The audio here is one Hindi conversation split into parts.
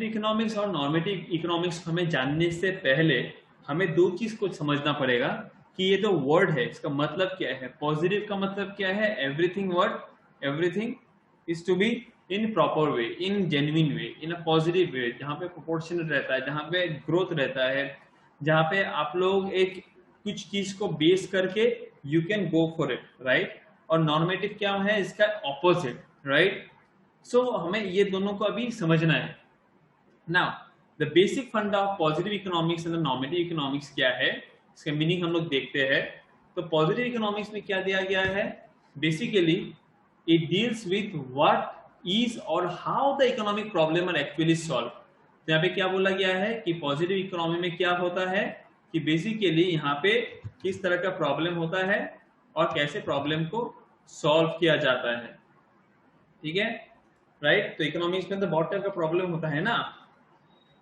इकोनॉमिक्स और नॉर्मेटिव इकोनॉमिक्स हमें जानने से पहले हमें दो चीज को समझना पड़ेगा कि ये जो वर्ड है इसका मतलब क्या है। पॉजिटिव का मतलब क्या है, everything word everything is to be in proper way, in genuine way, in a positive way, जहाँ पे प्रोपोर्शनल रहता है, जहाँ पे ग्रोथ रहता है, जहाँ पे आप लोग एक कुछ चीज को बेस करके you can go for it, right. और नॉर्मेटिव क्या है, इसका ऑपोजिट, राइट। सो हमें ये दोनों को अभी समझना है। नाउ द बेसिक फंडा of positive economics and normative economics क्या है, इसका मीनिंग हम लोग देखते हैं। तो पॉजिटिव इकोनॉमिक्स में क्या दिया गया है, basically it deals with what is और how the economic problem are actually solve. यहाँ पे क्या बोला गया है कि पॉजिटिव इकोनॉमी में क्या होता है कि बेसिकली यहाँ पे किस तरह का प्रॉब्लम होता है और कैसे प्रॉब्लम को सॉल्व किया जाता है, ठीक है, राइट। तो इकोनॉमिक्स में तो बहुत टाइप का प्रॉब्लम होता है ना,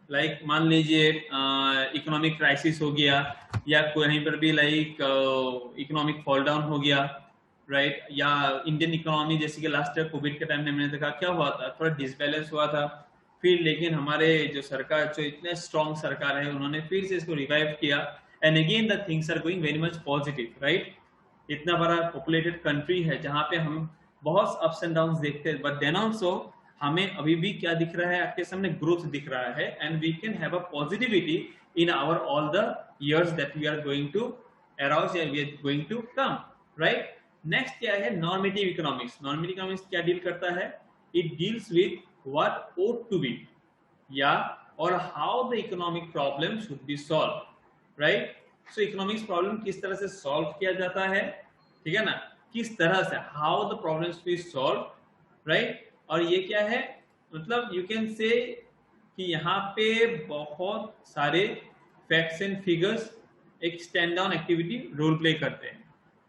लाइक मान लीजिए इकोनॉमिक क्राइसिस हो गया, या कहीं पर भी लाइक इकोनॉमिक फॉल डाउन हो गया, राइट। या इंडियन इकोनॉमी जैसे कि लास्ट ईयर कोविड के टाइम में मैंने देखा क्या हुआ था, थोड़ा डिसबैलेंस हुआ था। फिर लेकिन हमारे जो सरकार, जो इतने स्ट्रॉन्ग सरकार है, उन्होंने फिर से इसको रिवाइव किया and again the things are going very much positive, right. इतना बड़ा पॉपुलेटेड कंट्री है जहाँ पे हम बहुत अप्स एंड डाउन देखते हैं, बट देन ऑल्सो हमें अभी भी क्या दिख रहा है, आपके सामने ग्रोथ दिख रहा है and we can have a positivity in our all the years that we are going to arouse and we are going to come, right। next क्या है, normative economics। normative economics क्या डील करता है, it deals with what ought to be, या और how the economic problem should be solved, right। so economics problem किस तरह से solve किया जाता है, ठीक है ना, किस तरह से, how the problems be solved, right। और ये क्या है, मतलब you can say कि यहाँ पे बहुत सारे फैक्ट्स एंड फिगर्स एक stand down activity role play करते हैं,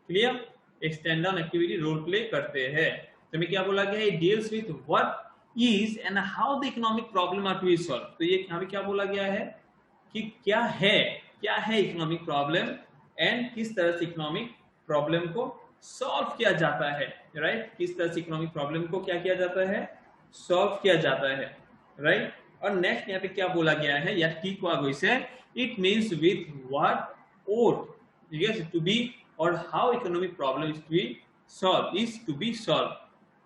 क्लियर, एक stand down activity role play करते हैं। तो मैं क्या बोला गया है, deals with what is and how the economic problem are to be solve. तो ये यहाँ पे क्या बोला गया है कि क्या है इकोनॉमिक प्रॉब्लम एंड किस तरह से इकोनॉमिक प्रॉब्लम को सॉल्व किया जाता है, राइट। किस तरह से इकोनॉमिक प्रॉब्लम को क्या किया जाता है, सॉल्व किया जाता है, राइट। और नेक्स्ट यहाँ पे क्या बोला गया है, या ठीक हुआ वैसे, it means with what ought, yes, to be, or how economic problem is to be solved,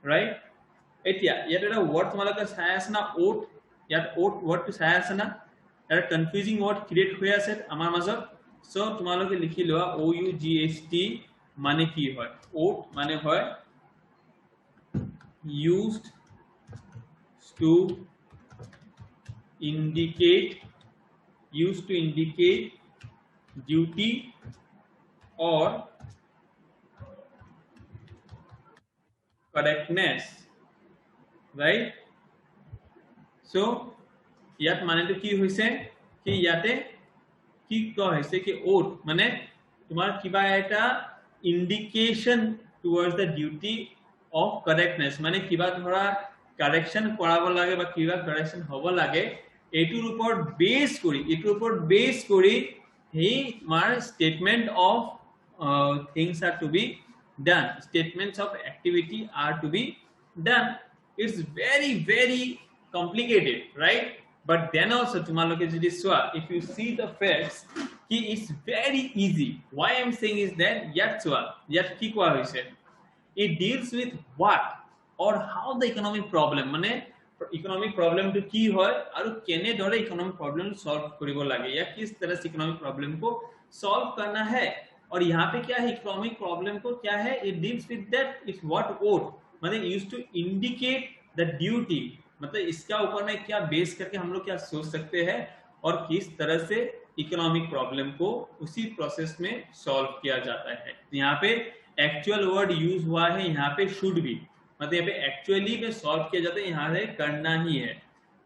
right। এতিয়া ইয়াত এটা ৱৰ্ড তোমালোকে চাই আছে না, ought, ইয়াত ought ৱৰ্ডটো চাই আছে না, এটা কনফিউজিং ৱৰ্ড ক্ৰিয়েট হৈ আছে আমাৰ মাজত। সো তোমালোকে লিখি লোৱা OUGHT মানে কি হয়, ought মানে হয় used to indicate duty or correctness, right। so ইয়াত মানেটো কি হৈছে কি ইয়াতে কি কোৱা হৈছে কি ought মানে তোমাৰ কিবা এটা indication towards the duty of correctness, মানে কিবা ধৰা কাৰেকশন কৰাব লাগে বা কিবা কাৰেকশন হ'ব লাগে, এইটোৰ ওপৰত বেস কৰি he mar statement of things are to be done, statements of activity are to be done। it's very very complicated, right। but then also tumaloke jodi swa, if you see the facts ki it's very easy। why I'm saying is that yat swa yat ki koa hoise, it deals with what or how the economic problem, mane economic problem तो की হয় আৰু কেনে ধৰে इकोनॉमिक प्रॉब्लम सॉल्व কৰিব লাগে, या किस तरह से इकोनॉमिक प्रॉब्लम को सॉल्व करना है। और यहाँ पे क्या है, इकोनॉमिक प्रॉब्लम को क्या है, it deals with that, it's what ought मतलब used to indicate the duty, मतलब इसका ऊपर में क्या बेस करके हम लोग क्या सोच सकते हैं और किस तरह से इकोनॉमिक प्रॉब्लम को उसी प्रोसेस में सॉल्व किया जाता है। यहाँ पे एक्चुअल वर्ड यूज हुआ है, यहाँ पे शुड बी, मतलब यहाँ पे एक्चुअली में सॉल्व किया जाता है, यहाँ से करना ही है।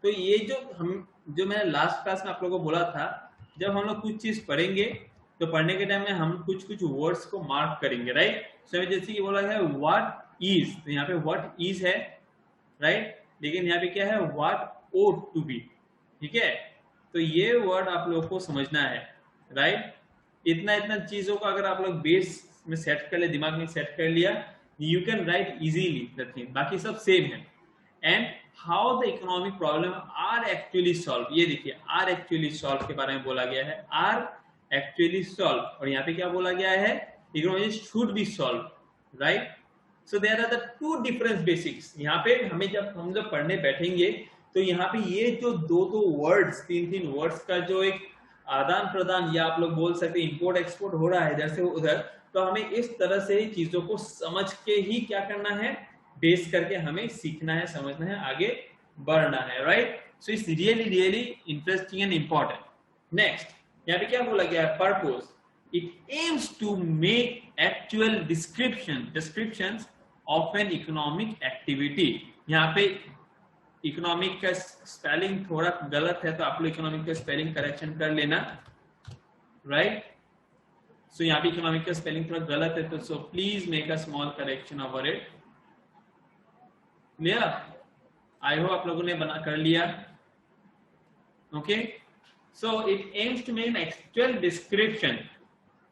तो ये जो मैंने लास्ट क्लास में आप लोगों को बोला था, जब हम लोग कुछ चीज पढ़ेंगे तो पढ़ने के टाइम में हम कुछ वर्ड्स को मार्क करेंगे, राइट। सो जैसे कि बोला है व्हाट इज, तो यहाँ पे व्हाट इज है, राइट, लेकिन यहाँ पे क्या है, व्हाट ought टू बी, ठीक है। तो ये वर्ड आप लोगों को समझना है, राइट। इतना चीजों को अगर आप लोग बेस में सेट कर दिमाग में सेट कर लिया, you can write easily the thing, बाकी सब सेम है। And how the economic problem are actually solve. ये देखिए आर एक्चुअली सॉल्व के बारे में बोला गया है, आर एक्चुअली सॉल्व, और यहाँ पे क्या बोला गया है, economy should be solve, right. So there are the two difference basics. यहाँ पे हमें जब हम जब पढ़ने बैठेंगे तो यहाँ पे ये जो दो दो वर्ड्स, तीन तीन वर्ड्स का जो एक आदान प्रदान, या आप लोग बोल सकते हैं इंपोर्ट एक्सपोर्ट हो रहा है इधर से उधर, तो हमें इस तरह से ही चीजों को समझ के ही क्या करना है, बेस करके हमें सीखना है, समझना है, आगे बढ़ना है, right. So it's really really interesting and important. Next यहाँ पे क्या बोला गया है, purpose, it aims to make actual descriptions of an economic activity. यहाँ पे इकोनॉमिक का स्पेलिंग थोड़ा गलत है तो आप लोग इकोनॉमिक का स्पेलिंग करेक्शन कर लेना, राइट। सो यहाँ पे इकोनॉमिक का स्पेलिंग थोड़ा गलत है तो so please make a small correction over it. Clear? I hope आप लोगों ने बना कर लिया। Okay, so it aims to make an actual description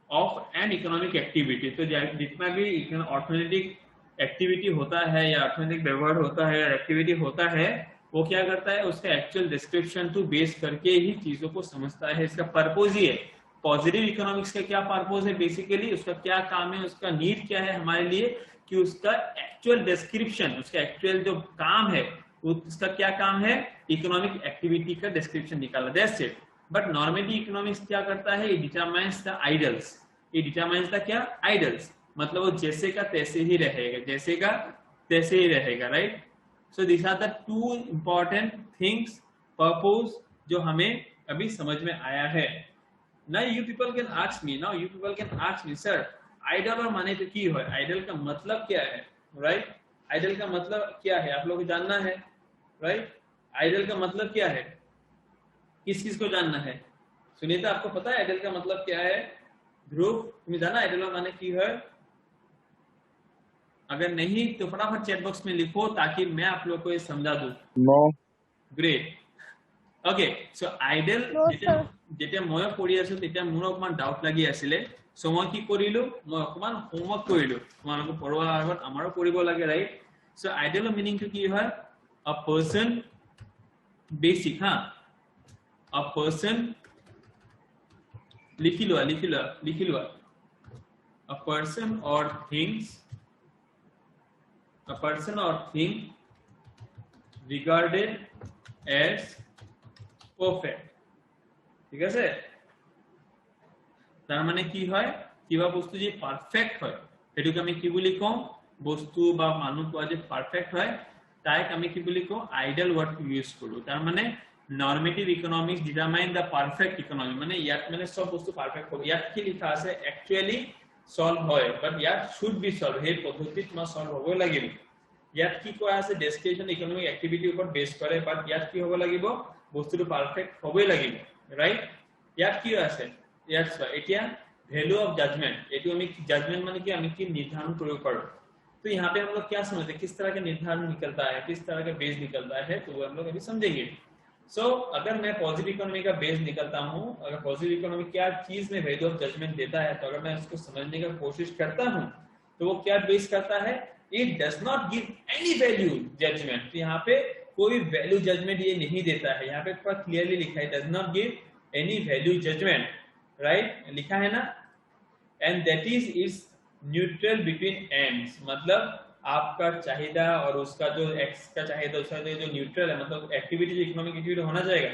of an economic activity. तो जितना भी अर्थमैटिक एक्टिविटी होता है या अर्थमैटिक व्यवहार होता है या एक्टिविटी होता है, वो क्या करता है, उसका एक्चुअल डिस्क्रिप्शन टू बेस करके ही चीजों को समझता है। इसका पर्पस ही है। पॉजिटिव इकोनॉमिक्स का क्या पर्पस है, बेसिकली उसका क्या काम है, उसका नीड क्या है हमारे लिए, कि उसका एक्चुअल डिस्क्रिप्शन, उसका एक्चुअल जो काम है, उसका क्या काम है, इकोनॉमिक एक्टिविटी का डिस्क्रिप्शन निकालना, that's it. But normally economics क्या करता है, it determines the idols, it determines the क्या, आइडल्स, मतलब वो जैसे का तैसे ही रहेगा, जैसे का तैसे ही रहेगा, right. So this are the two important things, purpose, जो हमें अभी समझ में आया है। Now you people can ask me, sir, आइडल और माने तो की है, आइडल का मतलब क्या है, राइट। आइडल का मतलब क्या है आप लोगों को जानना है, राइट। आइडल का मतलब क्या है, किस किस को जानना है। सुनीता आपको पता है आइडल का मतलब क्या है? ध्रुव तुम्हें जाना आइडल और माने की है? अगर नहीं तो फटाफट चैट बॉक्स में लिखो ताकि मैं आप लोगों को ये समझा दूं। नो। ग्रेट। ओके, सो आइडल যেতিয়া মই পঢ়ি আছো তেতিয়া মোৰ অকমান ডাউট লাগি আছিলে, সো মই কি কৰিলো, মই অকমান হোমৱৰ্ক কৰিলো, তোমালোকক পঢ়োৱাৰ আগত আমাৰো পঢ়িব লাগে, ৰাইট। সো আইডলৰ মিনিংটো কি হয়, আ পাৰ্সন, বেসিক, হা, আ পাৰ্সন, লিখি লোৱা, a person or thing regarded as perfect, ঠিক আছে। তার মানে কি হয়, কিবা বস্তু যে পারফেক্ট হয় সেটাকে আমি কি বলি কম, বস্তু বা মানুহ কোৱা যে পারফেক্ট হয় তাইক আমি কি বলি কম, আইডল ওয়ার্ড ইউজ কৰো। তার মানে নর্মেটিভ ইকোনমিক্স ডিটারমাইন দা পারফেক্ট ইকোনমি, মানে ইয়াত মানে সব বস্তু পারফেক্ট হ'ব। ইয়াত কি লিখা আছে, একচুয়ালি সলভ হয়, বাট ইয়াত শুড বি সলভ, সেই পদ্ধতিত তোমাৰ সলভ হ'বই লাগিব। ইয়াত কি কোৱা আছে, ডেসক্রিপশন ইকোনমিক এক্টিভিটিৰ ওপৰত বেস কৰে, বাট ইয়াত কি হ'ব লাগিব, বস্তুটো পারফেক্ট হ'বই লাগিব, রাইট। ইয়াত কি আছে, ইয়াত এতিয়া वैल्यू ऑफ जजमेंट, एटू हमें जजमेंट माने कि हमें की निर्धारण करो पड़ो। तो यहाँ पे हम लोग क्या समझते हैं, किस तरह का निर्धारण निकलता है, किस तरह का बेस निकलता है, तो वो हम लोग अभी समझेंगे। सो अगर मैं पॉजिटिव इकोनॉमी का बेस निकलता हूँ, अगर पॉजिटिव इकोनॉमी क्या चीज में वैल्यू ऑफ जजमेंट देता है, तो अगर मैं उसको समझने का कोशिश करता हूँ तो वो क्या बेस करता है, it does not give any value judgement. तो यहाँ पे कोई वैल्यू जजमेंट ये नहीं देता है, यहाँ पे पूरा क्लियरली लिखा है, does not give any value judgement, right, लिखा है ना। And that is neutral between ends, मतलब आपका चाहिदा और उसका जो एक्स का चाहिदा, उसका जो न्यूट्रल है, मतलब एक्टिविटी जो इकोनॉमिक एक्टिविटी होना चाहिए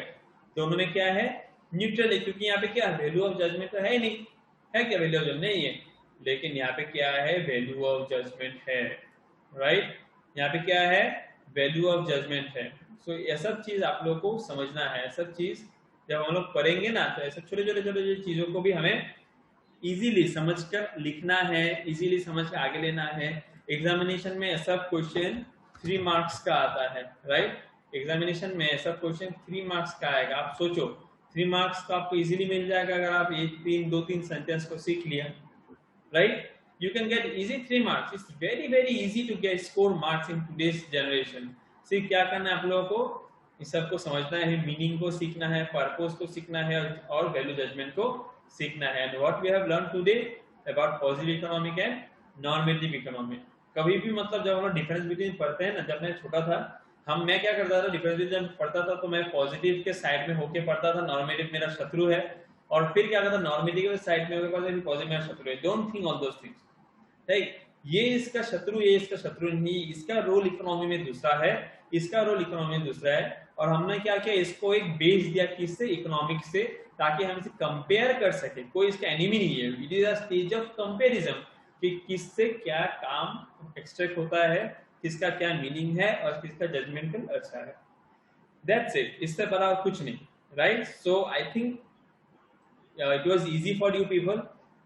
दोनों में क्या है, न्यूट्रल है। क्योंकि यहाँ पे क्या वैल्यू ऑफ जजमेंट तो है ही नहीं, है क्या वैल्यू ऑफ जजमेंट नहीं है, लेकिन यहाँ पे क्या है, वैल्यू ऑफ जजमेंट है, राइट। यहाँ पे क्या है, वैल्यू ऑफ जजमेंट है। सो ये सब चीज आप लोगों को समझना है, सब चीज जब हम लोग पढ़ेंगे ना, तो ऐसे छोटे छोटे चीजों को भी हमें इजीली समझकर लिखना है, इजीली समझ कर आगे लेना है। एग्जामिनेशन में ऐसा क्वेश्चन 3 मार्क्स का आता है, राइट। एग्जामिनेशन में ऐसा क्वेश्चन 3 मार्क्स का आएगा। आप सोचो 3 मार्क्स का आपको इजीली मिल जाएगा अगर आप ये 2-3 सेंटेंस को सीख लिया, right. You can get easy 3 marks. It's very very easy to get score marks in today's generation. सिर्फ क्या करना है आप लोगों को, इस सब को समझना है, मीनिंग को सीखना है, पर्पस को सीखना है और वैल्यू जजमेंट को सीखना है। And what we have learn today about positive economic and normative economic. कभी भी मतलब जब हम लोग डिफरेंस बिटवीन पढ़ते हैं ना, जब मैं छोटा था मैं क्या करता था, डिफरेंशियल जब पढ़ता था तो मैं पॉजिटिव के साइड में होके पढ़ता था, नॉर्मेटिव मेरा शत्रु है, और फिर क्या करता, नॉर्मेटिव के साइड में होके पढ़ता था, पॉजिटिव मेरा शत्रु है। Don't think all those things, right. ये इसका शत्रु, ये इसका शत्रु नहीं, इसका रोल इकोनॉमी में दूसरा है, इसका रोल इकोनॉमी में दूसरा है। और हमने क्या किया, इसको एक बेस दिया, किससे, इकोनॉमिक्स से, ताकि हम इसे कंपेयर कर सके। कोई इसका एनिमी नहीं है, it is a stage of comparison कि किससे क्या काम एक्सट्रैक्ट होता है, किसका क्या मीनिंग है और किसका जजमेंटल अच्छा है। दैट्स इट, इससे बड़ा कुछ नहीं, right. So I think it was easy for you people.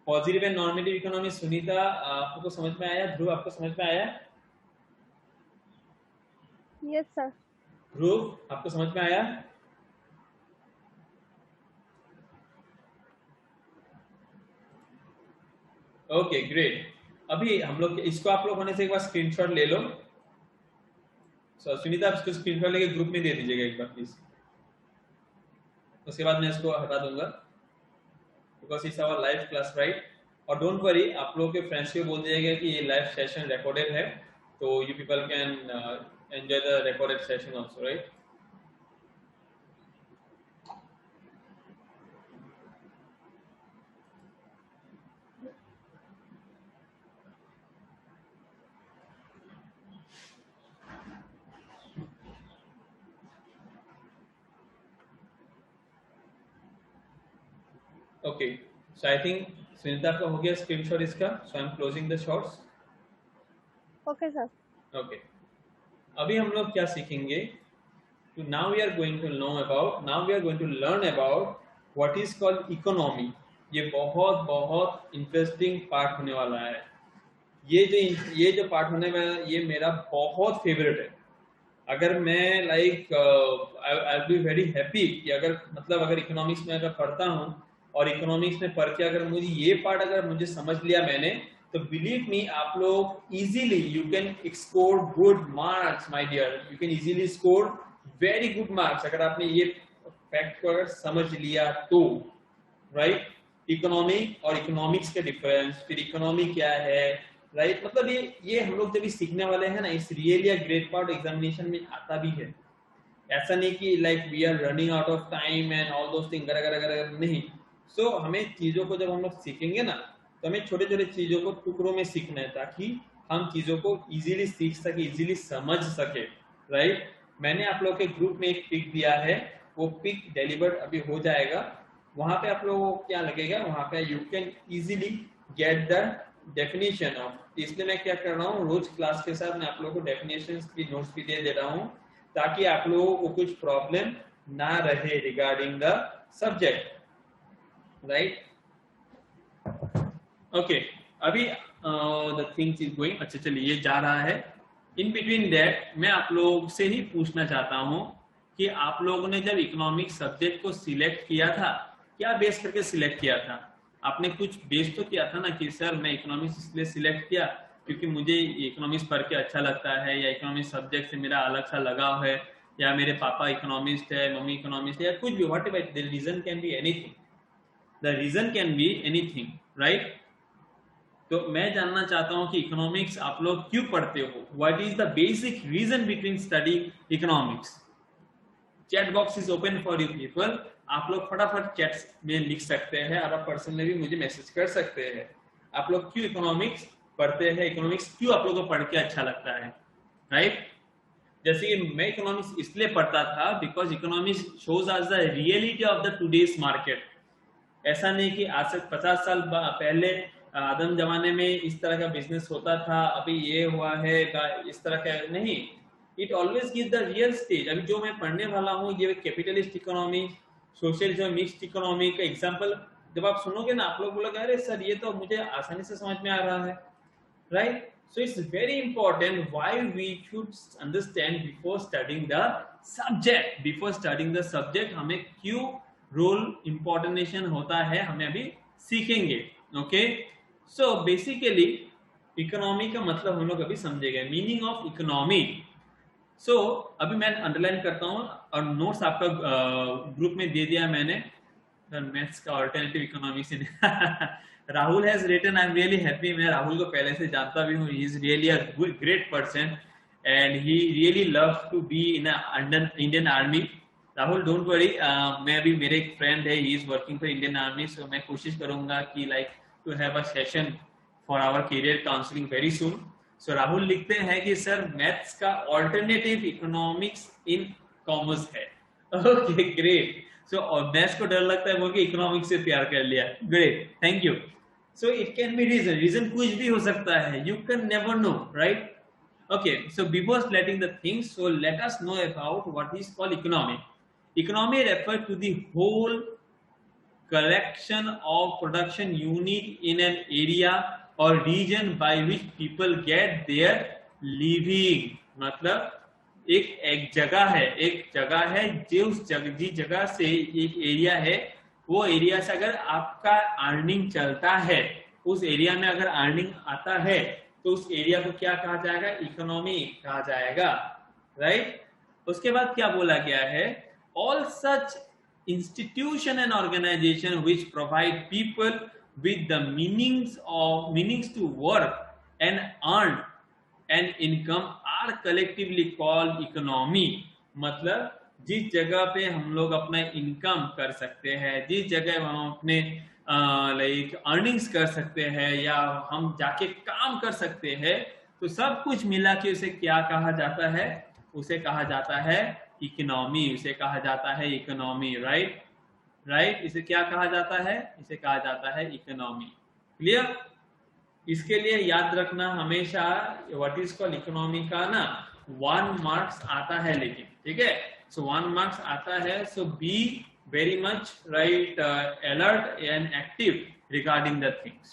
Positive and normative economy, Sunita आपको समझ में आया? ध्रुव आपको समझ में आया? Yes sir. ध्रुव आपको समझ में आया? Okay great. अभी हम लोग इसको, आप लोग होने से एक बार स्क्रीनशॉट ले लो। सुनीता आप इसको स्क्रीनशॉट लेके ग्रुप में दे दीजिएगा एक बार प्लीज, उसके बाद मैं इसको हटा दूंगा, because it's our live class, right. और डोंट वरी, आप लोगों के फ्रेंड्स को बोल दीजिएगा कि ये लाइव सेशन रिकॉर्डेड है, तो you people can enjoy the recorded session also, right. Okay, so I think Sunita आपका हो गया स्क्रीनशॉट इसका, so I am closing the shots. Okay sir. Okay, अभी हम लोग क्या सीखेंगे, तो now we are going to know about, now we are going to learn about what is called economy। ये बहुत बहुत इंटरेस्टिंग पार्ट होने वाला है। ये जो पार्ट होने वाला है, ये मेरा बहुत फेवरेट है। अगर मैं like I be very happy कि अगर मतलब अगर इकोनॉमिक्स में अगर पढ़ता हूँ और इकोनॉमिक्स में पढ़ के अगर मुझे ये पार्ट अगर मुझे समझ लिया मैंने, तो बिलीव मी आप लोग easily you can score good marks my dear, you can easily score very good marks अगर आपने ये फैक्ट को अगर समझ लिया तो, राइट। इकोनॉमी और इकोनॉमिक्स के डिफरेंस, फिर इकोनॉमी क्या है, राइट। मतलब ये हम लोग जब सीखने वाले हैं ना, is really a great part examination में आता भी है। ऐसा नहीं कि like we are running out of time and all those thing, नहीं। सो हमें चीजों को जब हम लोग सीखेंगे ना, तो हमें छोटे छोटे चीजों को टुकड़ों में सीखना है, ताकि हम चीजों को इजीली सीख सके, इजीली समझ सके, राइट। मैंने आप लोग के ग्रुप में एक पिक दिया है, वो पिक डिलीवर्ड अभी हो जाएगा। वहां पे आप लोगों को क्या लगेगा, वहां पे you can easily get the definition of, इसलिए मैं क्या कर रहा हूँ, रोज क्लास के साथ मैं आप लोगों को डेफिनेशन की नोट्स भी दे रहा हूँ, ताकि आप लोगों को कुछ प्रॉब्लम ना रहे regarding the subject, right. Okay, अभी द थिंग्स इज गोइंग, अच्छा चलिए ये जा रहा है। इन बिटवीन दैट मैं आप लोग से ही पूछना चाहता हूँ कि आप लोगों ने जब इकोनॉमिक्स सब्जेक्ट को सिलेक्ट किया था, क्या बेस करके सिलेक्ट किया था? आपने कुछ बेस तो किया था ना कि सर मैं इकोनॉमिक्स इसलिए सिलेक्ट किया क्योंकि मुझे इकोनॉमिक्स पढ़ के अच्छा लगता है, या इकोनॉमिक्स सब्जेक्ट से मेरा अलग सा लगाव है, या मेरे पापा इकोनॉमिस्ट है, मम्मी इकोनॉमिस्ट है, या कुछ भी, whatever the reason can be anything, the reason can be anything, right. तो मैं जानना चाहता हूं कि इकोनॉमिक्स आप लोग क्यों पढ़ते हो, what is the basic region between study economics. Chat box is open for you people, आप लोग फटाफट चैट में लिख सकते हैं और आप पर्सनली भी मुझे मैसेज कर सकते हैं। आप लोग क्यों इकोनॉमिक्स पढ़ते हैं, इकोनॉमिक्स क्यों आप लोगों को पढ़ के अच्छा लगता है, राइट। जैसे कि मैं इकोनॉमिक्स इसलिए पढ़ता था because economics shows us the reality of the today's market. ऐसा नहीं कि आज से 50 साल पहले आदम जमाने में इस तरह का बिजनेस होता था, अभी ये हुआ है, इस तरह का नहीं। It always give the real stage. अभी जो मैं पढ़ने वाला हूँ ये capitalist economy, socialism, mixed economy का एग्जांपल जब आप सुनोगे ना, आप लोग बोलोगे अरे सर ये तो मुझे आसानी से समझ में आ रहा है, right. So it's very important why we should understand before studying the subject. Before studying the subject हमें क्यों रोल इम्पोर्टेशन होता है, हमें अभी सीखेंगे, ओके। सो बेसिकली इकोनॉमी का मतलब हम लोग अभी समझेंगे, मीनिंग ऑफ इकोनॉमी। सो अभी मैं अंडरलाइन करता हूँ और नोट्स आपका ग्रुप में दे दिया मैंने, मैथ्स का alternative economics in Rahul has written, I am really happy. मैं राहुल को पहले से जानता भी हूँ, he is really a great person and he really loves to be in a Indian Army. Rahul don't worry, मैं अभी मेरे एक फ्रेंड है, he is working for Indian army, so मैं कोशिश करूंगा कि like to have a session for our career counselling very soon. So Rahul लिखते हैं कि सर मैथ्स का ऑल्टरनेटिव इकोनॉमिक्स इन कॉमर्स है. Okay great. सो मैथ्स को डर लगता है बोल के इकोनॉमिक्स से प्यार कर लिया. Great, thank you. So it can be reason कुछ भी हो सकता है, you can never know, right? Okay, so before letting the things, so let us know about what is called economy. Economy refers to the whole collection of production unit in an area or region by which people get their living. मतलब एक जगह है जिस जगह से एक एरिया है, वो एरिया से अगर आपका अर्निंग चलता है, उस एरिया में अगर अर्निंग आता है तो उस एरिया को क्या कहा जाएगा? इकोनॉमी कहा जाएगा, राइट? उसके बाद क्या बोला गया है? All such institution and organisation which provide people with the meanings to work and earn and income are collectively called economy. मतलब जिस जगह पे हम लोग अपना इनकम कर सकते हैं, जिस जगह हम अपने लाइक अर्निंग्स कर सकते हैं या हम जाके काम कर सकते हैं, तो सब कुछ मिला के उसे क्या कहा जाता है? उसे कहा जाता है इकोनॉमी. उसे कहा जाता है इकोनॉमी, राइट? इसे क्या कहा जाता है? इसे कहा जाता है इकोनॉमी. क्लियर? इसके लिए याद रखना हमेशा व्हाट इज कॉल्ड इकोनॉमी का ना 1 मार्क्स आता है, लेकिन ठीक है. सो 1 मार्क्स आता है. सो B very much alert and active regarding the things.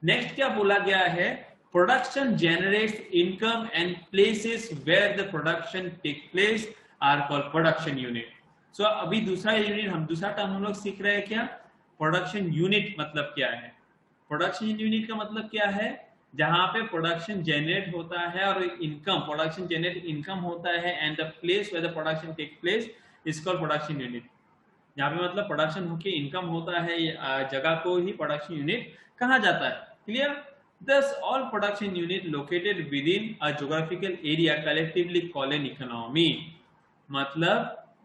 Next क्या बोला गया है? Production generates income and places where the production take place are called production unit. So अभी दूसरा टर्म हम लोग सीख रहे हैं. क्या प्रोडक्शन यूनिट मतलब क्या है? प्रोडक्शन यूनिट का मतलब क्या है? जहां पे प्रोडक्शन जनरेट होता है और प्रोडक्शन जनरेट इनकम होता है, and the place where the production take place is called production unit. यहाँ पे मतलब प्रोडक्शन होके इनकम होता है, जगह को ही प्रोडक्शन यूनिट कहा जाता है. Clear? Thus all production unit located within a geographical area collectively called an economy. मतलब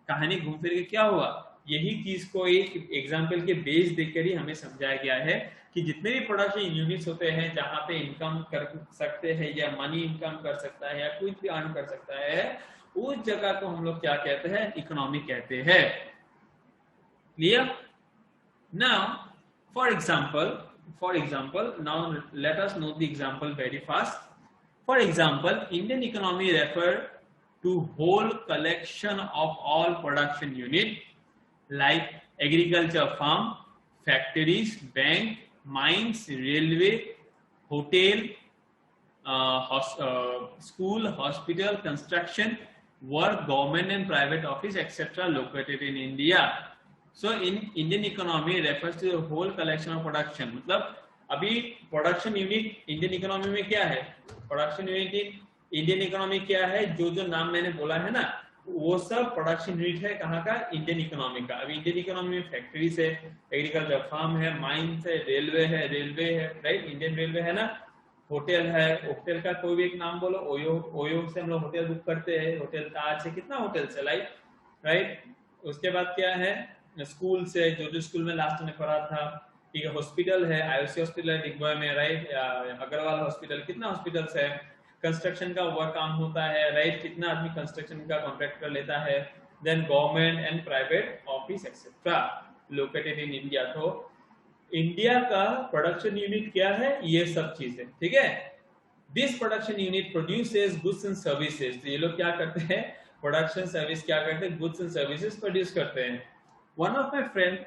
कहानी घूम फिर के क्या हुआ? यही चीज को एक एग्जाम्पल के बेस देकर ही हमें समझाया गया है कि जितने भी प्रोडक्शन यूनिट्स होते हैं जहां पे इनकम कर सकते हैं या मनी इनकम कर सकता है या कुछ भी अर्न कर सकता है, उस जगह को हम लोग क्या कहते हैं? इकोनॉमी कहते हैं. Clear? Now, for example, now let us know the example very fast. For example, Indian economy refer to whole collection of all production unit like agriculture, farm, factories, bank, mines, railway, hotel, school, hospital, construction, work, government and private office, etc. located in India. So in Indian economy refers to the whole collection of production. मतलब अभी प्रोडक्शन यूनिट इंडियन इकोनॉमी में क्या है? प्रोडक्शन यूनिट इंडियन इकोनॉमी क्या है? जो नाम मैंने बोला है ना, वो सब प्रोडक्शन यूनिट है. कहाँ का? इंडियन इकोनॉमी का. अभी इंडियन इकोनॉमी में फैक्ट्रीज है, एग्रीकल्चर, फार्म है, माइंस है, रेलवे है, राइट? इंडियन रेलवे है ना, होटल है, होटल का कोई भी एक नाम बोलो. ओयो से हम लोग होटल बुक करते हैं, होटल ताज से, कितना होटल से, राइट? उसके बाद क्या है? स्कूल से, जो स्कूल में लास्ट में पढ़ा था, ठीक है. हॉस्पिटल है, आईओसी हॉस्पिटल है डिगबॉय में, राइट? अग्रवाल हॉस्पिटल, कितना हॉस्पिटल्स है. कंस्ट्रक्शन का वर्क काम होता है, राइट? कितना आदमी कंस्ट्रक्शन का कॉन्ट्रैक्ट कर लेता है. Then government and private office etcetera located in India. तो इंडिया का प्रोडक्शन यूनिट क्या है? ये सब चीजें, ठीक है. This production unit produces goods and services. तो ये लोग क्या करते हैं? प्रोडक्शन सर्विस क्या करते हैं? गुड्स एंड सर्विसेज प्रोड्यूस करते हैं. वन ऑफ माई फ्रेंड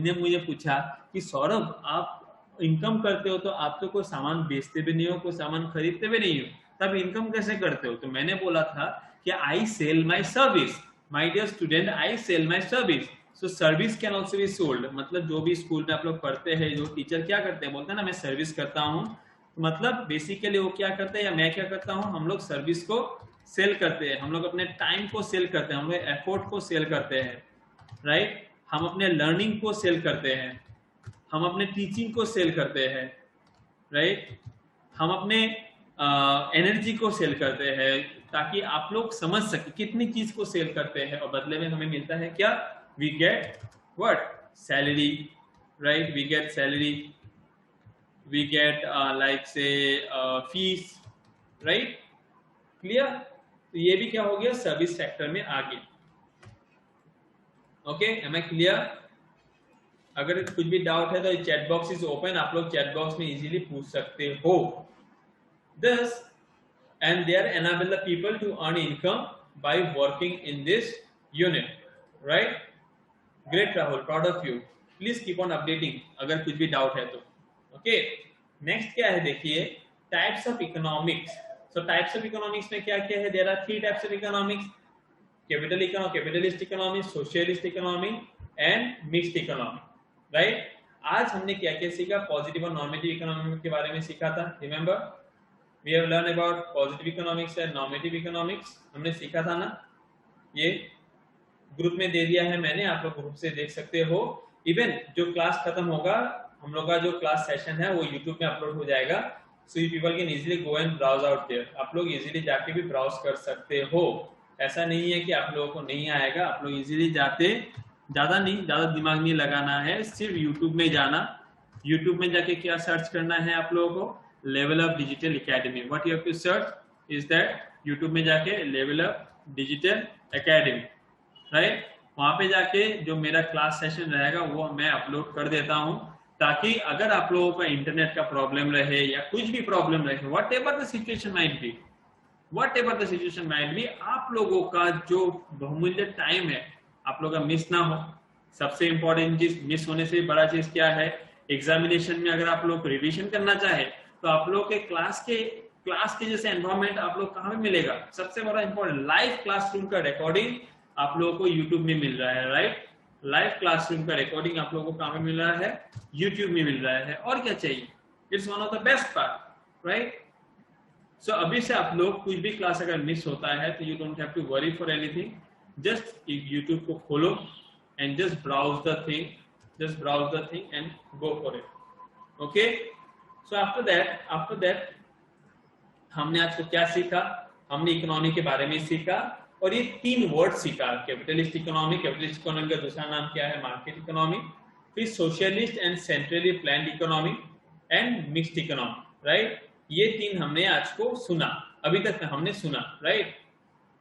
ने मुझे पूछा कि सौरभ, आप इनकम करते हो तो आप तो कोई सामान बेचते भी नहीं हो, कोई सामान खरीदते भी नहीं हो, तब इनकम कैसे करते हो? तो मैंने बोला था कि I sell my service. My dear student, I sell my service. So service can also be sold. मतलब जो भी स्कूल में आप लोग पढ़ते हैं, जो टीचर क्या करते हैं, बोलते हैं ना मैं सर्विस करता हूँ. मतलब बेसिकली वो क्या करते हैं या मैं क्या करता हूँ? हम लोग सर्विस को सेल करते हैं. हम लोग अपने टाइम को सेल करते हैं, हम लोग एफर्ट को सेल करते हैं, राइट? हम अपने लर्निंग को सेल करते हैं, हम अपने टीचिंग को सेल करते हैं, राइट? हम अपने एनर्जी को सेल करते हैं, ताकि आप लोग समझ सके कितनी चीज को सेल करते हैं और बदले में हमें मिलता है क्या, we get what, salary, right, we get salary, we get like say fees, right, clear. तो ये भी क्या हो गया, सर्विस सेक्टर में आ गया। Okay, am I clear. अगर कुछ भी डाउट है तो चैट बॉक्स इज ओपन, आप लोग चैट बॉक्स में इजीली पूछ सकते हो। Thus, and they are enable the people to earn income by working in this unit, right? Great Rahul, proud of you. Please keep on updating अगर कुछ भी डाउट है तो। ओके, नेक्स्ट क्या है देखिए, types of economics. So types of economics में क्या क्या है, there are 3 types of economics, capital economy, capitalist economy, socialist economy and mixed economy, right. आज हमने क्या क्या सीखा, पॉजिटिव और नॉर्मेटिव इकोनॉमी के बारे में सीखा था, remember we have learned about positive economics and normative economics, हमने सीखा था ना। ये ग्रुप में दे दिया है मैंने, आप लोग ग्रुप से देख सकते हो। इवन जो क्लास खत्म होगा, हम लोग का जो क्लास सेशन है वो यूट्यूब में अपलोड हो जाएगा, so you people can easily go and browse out there. आप लोग इजीली जाके भी ब्राउज कर सकते हो, ऐसा नहीं है कि आप लोगों को नहीं आएगा, आप लोग इजीली जाते, ज्यादा दिमाग नहीं लगाना है, सिर्फ यूट्यूब में जाना, यूट्यूब में जाके क्या सर्च करना है आप लोगों को, level up digital academy. What you have to search is that, YouTube में जाके level up digital academy, right. वहां पे जाके जो मेरा क्लास सेशन रहेगा वो मैं अपलोड कर देता हूं, ताकि अगर आप लोगों का इंटरनेट का प्रॉब्लम रहे या कुछ भी प्रॉब्लम रहे, what ever the situation might be, what ever the situation might be, आप लोगों का जो बहुमूल्य टाइम है आप लोगों का मिस ना हो। सबसे इंपॉर्टेंट चीज, मिस होने से बड़ा चीज क्या है, एग्जामिनेशन में अगर आप लोग रिविजन करना चाहे तो आप लोग के क्लास के जैसे एनवायरनमेंट आप लोग कहाँ पे मिलेगा, सबसे बड़ा इंपॉर्टेंट लाइव क्लासरूम का रिकॉर्डिंग आप लोगों को यूट्यूब में मिल रहा है, राइट। लाइव क्लासरूम का रिकॉर्डिंग आप लोगों को कहाँ पे मिल रहा है, यूट्यूब में मिल रहा है, और क्या चाहिए, it's one of the best part, right. So अभी से आप लोग कुछ भी क्लास अगर मिस होता है तो you don't have to worry for anything, just YouTube को खोलो and just browse the thing and go for it, okay. So after that हमने आज को क्या सीखा, हमने इकोनॉमी के बारे में सीखा और ये 3 वर्ड सीखा, कैपिटलिस्ट इकोनॉमी, कैपिटलिस्ट इकोनॉमी का दूसरा नाम क्या है, मार्केट इकोनॉमी, फिर socialist and centrally planned economy and mixed economy, right. ये 3 हमने आज को सुना, अभी तक हमने सुना, राइट।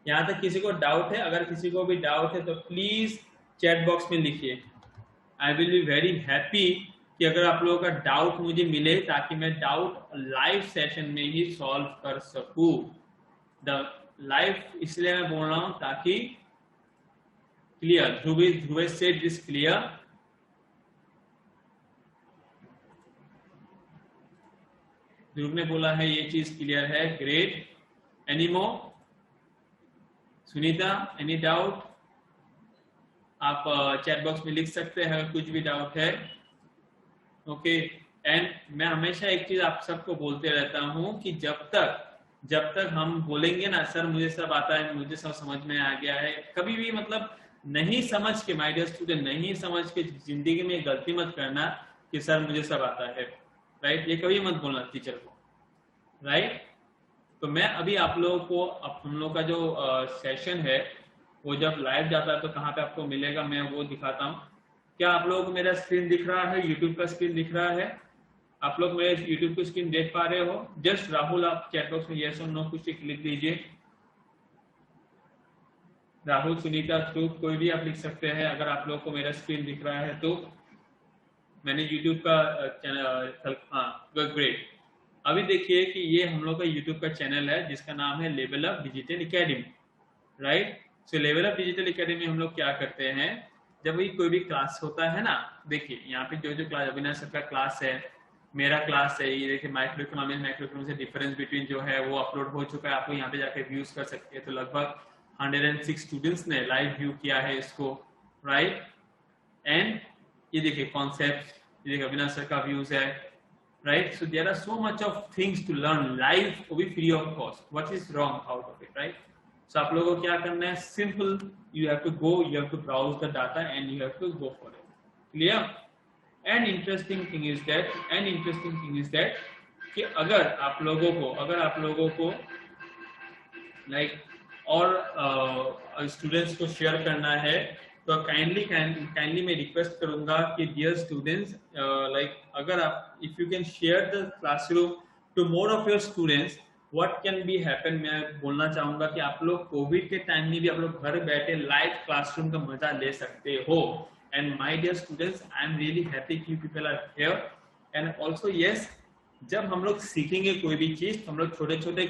यहाँ तक किसी को डाउट है, अगर किसी को भी डाउट है तो प्लीज चैट बॉक्स में लिखिए, I will be very happy कि अगर आप लोगों का डाउट मुझे मिले, ताकि मैं डाउट लाइव सेशन में ही सॉल्व कर सकूं। द लाइव इसलिए मैं बोल रहा हूं ताकि clear, Dhruv said this clear, Dhruv ने बोला है ये चीज क्लियर है, great. Any more, Sunita any doubt, आप चैट बॉक्स में लिख सकते हैं अगर कुछ भी डाउट है, ओके। एंड मैं हमेशा एक चीज आप सबको बोलते रहता हूं कि जब तक हम बोलेंगे ना सर मुझे सब आता है, मुझे सब समझ में आ गया है, कभी भी मतलब नहीं समझ के, माय डियर स्टूडेंट, नहीं समझ के जिंदगी में गलती मत करना कि सर मुझे सब आता है, राइट। ये कभी मत बोलना टीचर को, राइट। तो मैं अभी आप लोगों को, हम लोग का जो सेशन है वो जब लाइव जाता है तो कहाँ पे आपको मिलेगा, मैं वो दिखाता हूँ। क्या आप लोगों को मेरा स्क्रीन दिख रहा है, यूट्यूब का स्क्रीन दिख रहा है, आप लोग मेरे यूट्यूब की स्क्रीन देख पा रहे हो? जस्ट राहुल आप चैट बॉक्स में यस और नो कुछ लिख लीजिए, राहुल, सुनीता, ध्रुव, कोई भी आप लिख सकते हैं अगर आप लोग को मेरा स्क्रीन दिख रहा है तो। मैंने यूट्यूब का चैनल, हाँ ग्रेट। अभी देखिए कि ये हम लोग का यूट्यूब का चैनल है जिसका नाम है level up digital academy, right. सो लेवल अप डिजिटल एकेडमी हम लोग क्या करते हैं, जब भी कोई भी क्लास होता है ना, देखिए यहाँ पे जो क्लास, अविनाश सर का क्लास है, मेरा क्लास है, ये देखिए माइक्रो इकोनॉमी से डिफरेंस बिटवीन जो है वो अपलोड हो चुका है, आपको यहाँ पे जाके व्यूज कर सकते हैं। तो लगभग 106 स्टूडेंट्स ने लाइव व्यू किया है इसको, राइट। एंड ये देखिए कॉन्सेप्ट, ये देखिए अविनाश सर का व्यूज है, right. So there are so much of things to learn live, वो भी free of cost. What is wrong out of it, right. So आप लोगों को क्या करना है, simple, you have to go, you have to browse the data and you have to go for it, clear. And interesting thing is that कि अगर आप लोगों को लाइक और स्टूडेंट्स को शेयर करना है तो काइंडली मैं रिक्वेस्ट करूंगा कि डियर स्टूडेंट्स लाइक अगर आप if you can share the classroom to more of your students what can be happen. मैं बोलना चाहूंगा कि आप लोग कोविड के टाइम में भी आप लोग घर बैठे लाइव क्लासरूम का मजा ले सकते हो। And my dear students, I am really happy कि you people are here. And also yes, जब हम लोग सीखेंगे कोई भी चीज हम लोग छोटे छोटे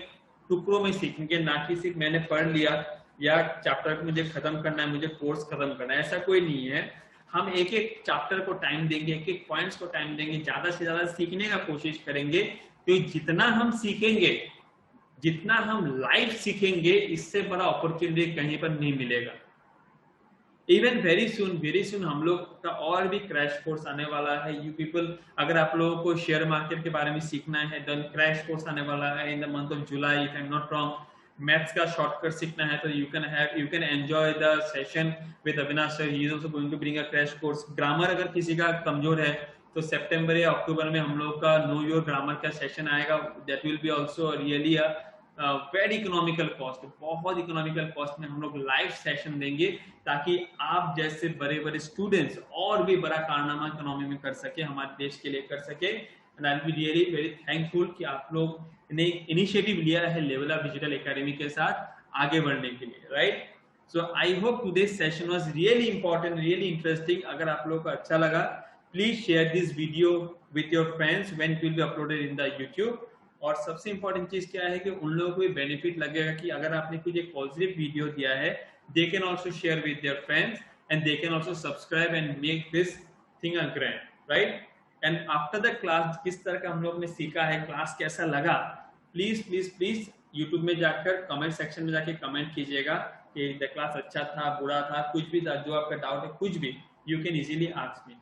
टुकड़ों में सीखेंगे, ना कि सिर्फ मैंने पढ़ लिया या चैप्टर मुझे खत्म करना है, मुझे कोर्स खत्म करना है, ऐसा कोई नहीं है। हम एक एक चैप्टर को टाइम देंगे, एक एक पॉइंट्स को टाइम देंगे, ज्यादा से ज्यादा सीखने का कोशिश करेंगे। तो जितना हम सीखेंगे, जितना हम लाइव सीखेंगे, इससे बड़ा अपॉर्चुनिटी कहीं पर नहीं मिलेगा। इवन वेरी सुन हम लोग का और भी क्रैश कोर्स आने वाला है। यू पीपल, अगर आप लोगों को शेयर मार्केट के बारे में सीखना है देन क्रैश कोर्स आने वाला है in the month of July if I am not wrong. Maths का शॉर्टकट सीखना है तो you can enjoy the session with Avinash sir, he is also going to bring a crash course. Grammar अगर किसी का कमजोर है तो सितंबर या अक्टूबर में हम लोग का नो योर ग्रामर का सेशन आएगा। That will be also really a very economical cost, बहुत इकोनॉमिकल कॉस्ट में हम लोग लाइव सेशन देंगे ताकि आप जैसे बड़े बड़े स्टूडेंट्स और भी बड़ा कारनामा इकोनॉमी में कर सके, हमारे देश के लिए कर सके। And I will be really very thankful कि आप लोग ने इनिशिएटिव लिया है लेवल अप डिजिटल एकेडमी के साथ आगे बढ़ने के लिए, right. So I hope today's session was really important, really interesting. अगर आप लोगों को अच्छा लगा please share this video with your friends when it will be uploaded in the YouTube. और सबसे इंपॉर्टेंट चीज क्या है कि उन लोगों को भी बेनिफिट लगेगा कि अगर आपने कुछ एक पॉजिटिव वीडियो दिया है, they can also share with their friends and they can also subscribe and make this thing a grand, right. And after the class किस तरह का हम लोग ने सीखा है, क्लास कैसा लगा, प्लीज प्लीज प्लीज यूट्यूब में जाकर कमेंट सेक्शन में जाके कमेंट कीजिएगा कि द क्लास अच्छा था, बुरा था, कुछ भी था, जो आपका डाउट है कुछ भी, you can easily ask me.